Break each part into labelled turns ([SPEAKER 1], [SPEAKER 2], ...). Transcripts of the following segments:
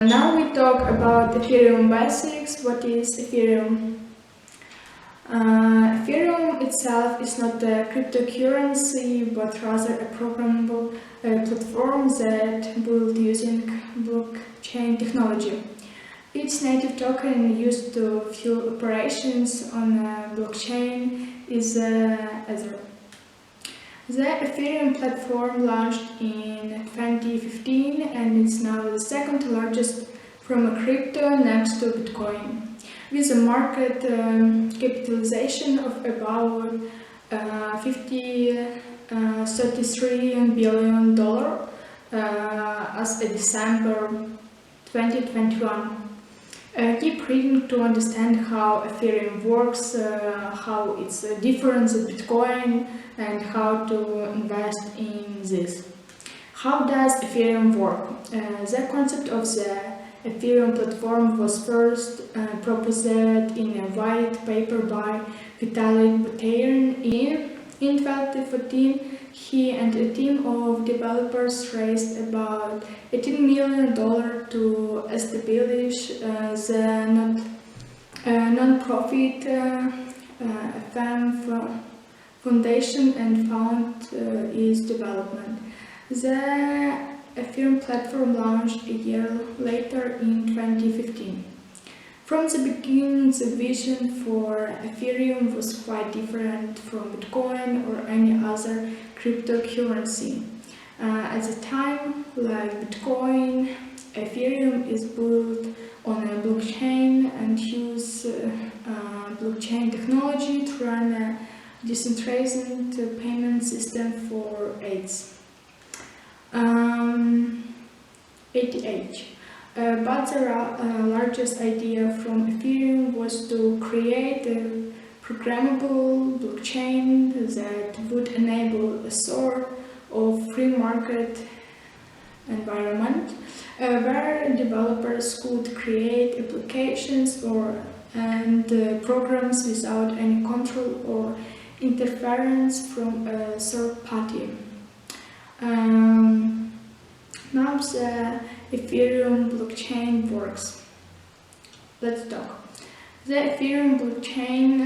[SPEAKER 1] Now we talk about Ethereum Basics. What is Ethereum? Ethereum itself is not a cryptocurrency, but rather a programmable platform that built using blockchain technology. Its native token used to fuel operations on a blockchain is Ether. The Ethereum platform launched in 2015 and it's now the second largest from a crypto next to Bitcoin, with a market capitalization of about $33 billion as of December 2021. Keep reading to understand how Ethereum works, how it's different than Bitcoin, and how to invest in this. How does Ethereum work? The concept of the Ethereum platform was first proposed in a white paper by Vitalik Buterin in 2014. He and a team of developers raised about $18 million to establish the non-profit foundation and fund its development. The Ethereum platform launched a year later in 2015. From the beginning, the vision for Ethereum was quite different from Bitcoin or any other cryptocurrency. At the time, like Bitcoin, Ethereum is built on a blockchain and uses blockchain technology to run a decentralized payment system for AIDS. But the largest idea from Ethereum was to create a programmable blockchain that would enable a sort of free market environment where developers could create applications and programs without any control or interference from a third party. Now the Ethereum blockchain works. Let's talk. The Ethereum blockchain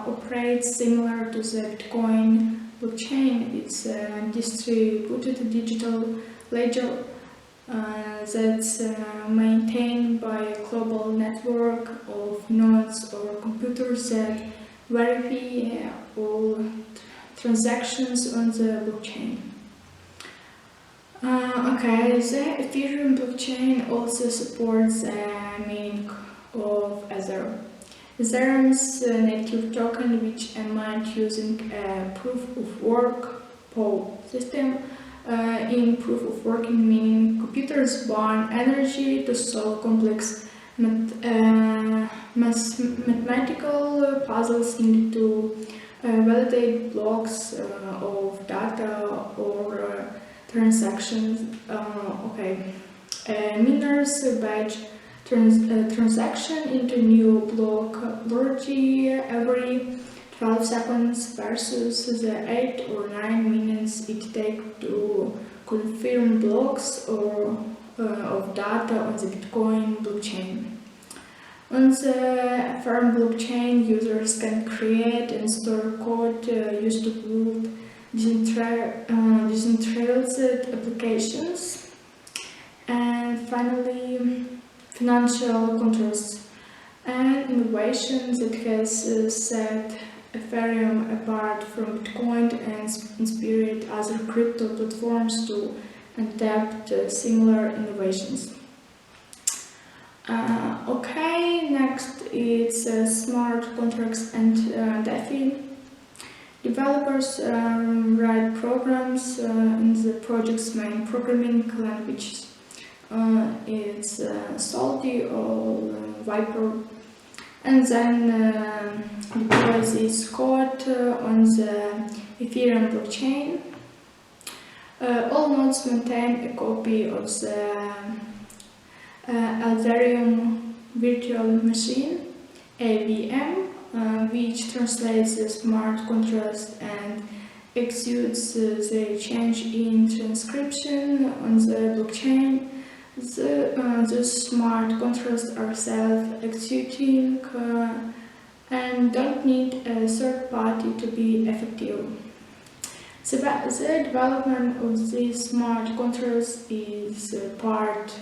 [SPEAKER 1] operates similar to the Bitcoin blockchain. It's a distributed digital ledger that's maintained by a global network of nodes or computers that verify all transactions on the blockchain. The Ethereum blockchain also supports the mining of Ether. Ethereum's native token, which emits using a proof-of-work pool system. In proof-of-work meaning computers burn energy to solve complex mathematical puzzles needed to validate blocks of data or transactions. Miners batch transaction into new block loyalty every 12 seconds versus the 8 or 9 minutes it takes to confirm blocks or of data on the Bitcoin blockchain. On the Ethereum blockchain, users can create and store code used to build decentralized applications. And finally, financial contracts, an innovation that has set Ethereum apart from Bitcoin and inspired other crypto platforms to adapt similar innovations. Next is smart contracts and DeFi. Developers write programs in the project's main programming languages. It's Salty or Viper, and then deploy this code on the Ethereum blockchain. All nodes maintain a copy of the Ethereum virtual machine, AVM, which translates the smart contract and executes the change in transcription on the blockchain. The smart contracts are self-executing and don't need a third party to be effective. The development of these smart contracts is part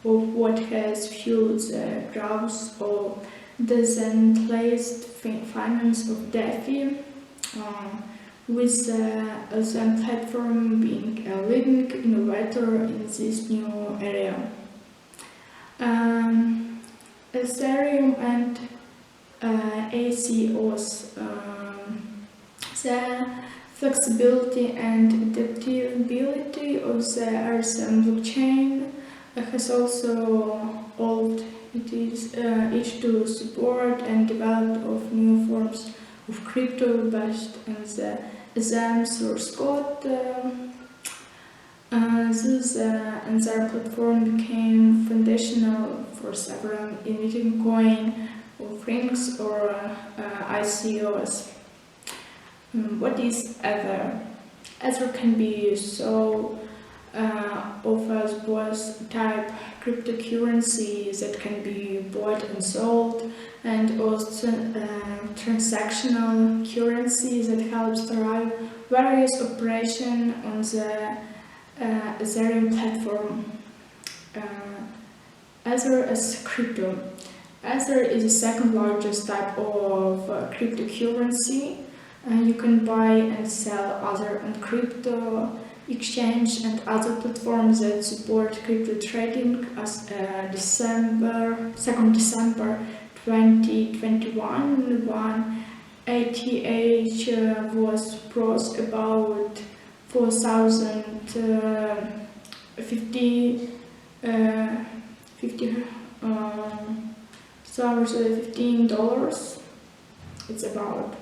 [SPEAKER 1] of what has fueled the growth of the decentralized finance of DeFi, with the Zen platform being a leading innovator in this new area. Ethereum and ACOs, the flexibility and adaptability of the Ethereum blockchain has also allowed it to support and develop of new forms of crypto based on the Ethereum source code. And their platform became foundational for several innovative coin offerings or ICOs. What is Ether? Ether can be so offers both type cryptocurrency that can be bought and sold, and also transactional currency that helps drive various operations on the Ethereum platform. Ether as crypto. Ether is the second largest type of cryptocurrency. You can buy and sell Ether on crypto exchange and other platforms that support crypto trading. As 2nd December 2021, one ETH was worth about $4,050. It's about.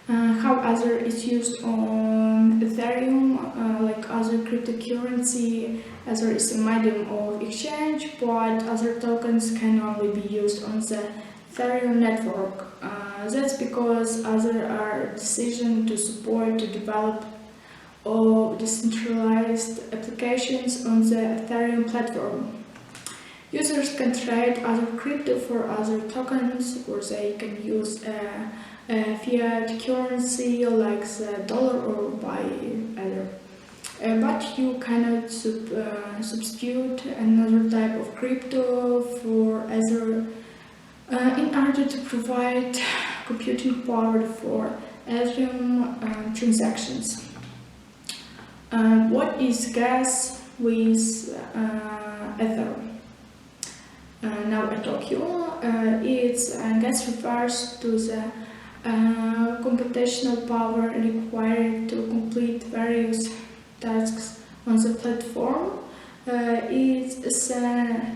[SPEAKER 1] How Ether is used on Ethereum, like other cryptocurrency. Ether is a medium of exchange, but other tokens can only be used on the Ethereum network. That's because other are decision to support to develop of decentralized applications on the Ethereum platform. Users can trade other crypto for other tokens, or they can use a fiat currency like the dollar or buy Ether. But you cannot substitute another type of crypto for Ether in order to provide computing power for Ethereum transactions. What is gas with Ether? Now I talk you. Gas refers to the computational power required to complete various tasks on the platform. It's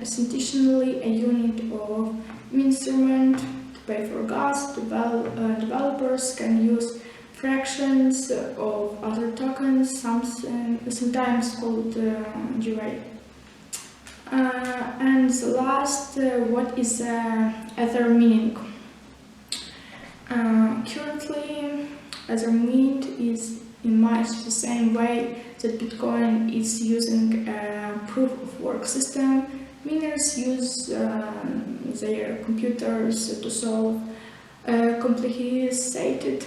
[SPEAKER 1] essentially a unit of measurement to pay for gas. Developers can use fractions of other tokens, sometimes called GRA. And the last, what is Ether meaning? Currently, Ether mint is in much the same way that Bitcoin is using a proof of work system. Miners use their computers to solve complicated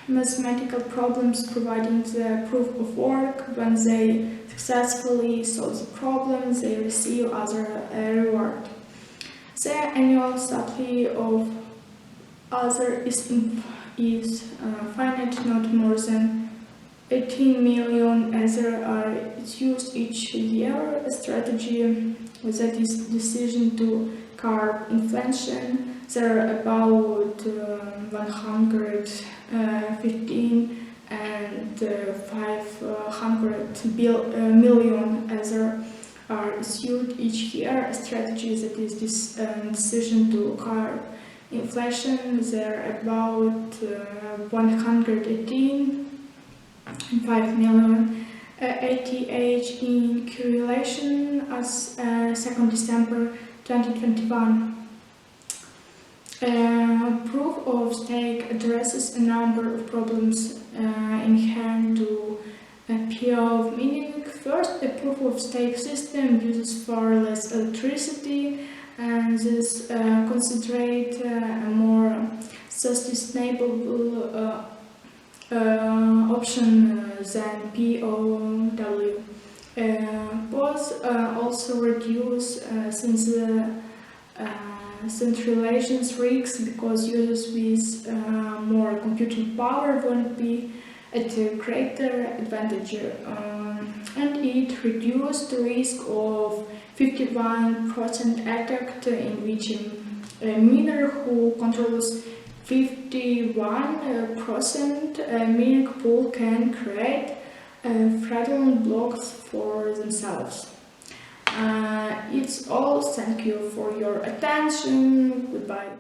[SPEAKER 1] mathematical problems, providing the proof of work. When they successfully solve the problem, they receive other reward. The annual supply of Ether is finite, not more than 18 million Ether are used each year. A strategy that is decision to curb inflation. There are about 115 and 500 million Ether are issued each year. A strategy that is this decision to curb inflation. There are about 118.5 million ETH in correlation as 2nd December 2021. Proof of stake addresses a number of problems inherent to POV mining. First, a proof-of-stake system uses far less electricity, and this concentrate a more sustainable option than POW. Both also reduce since the centralization risks, because users with more computing power won't be at a greater advantage, and it reduced the risk of 51% attack, in which a miner who controls 51% mining pool can create fraudulent blocks for themselves. It's all. Thank you for your attention. Goodbye.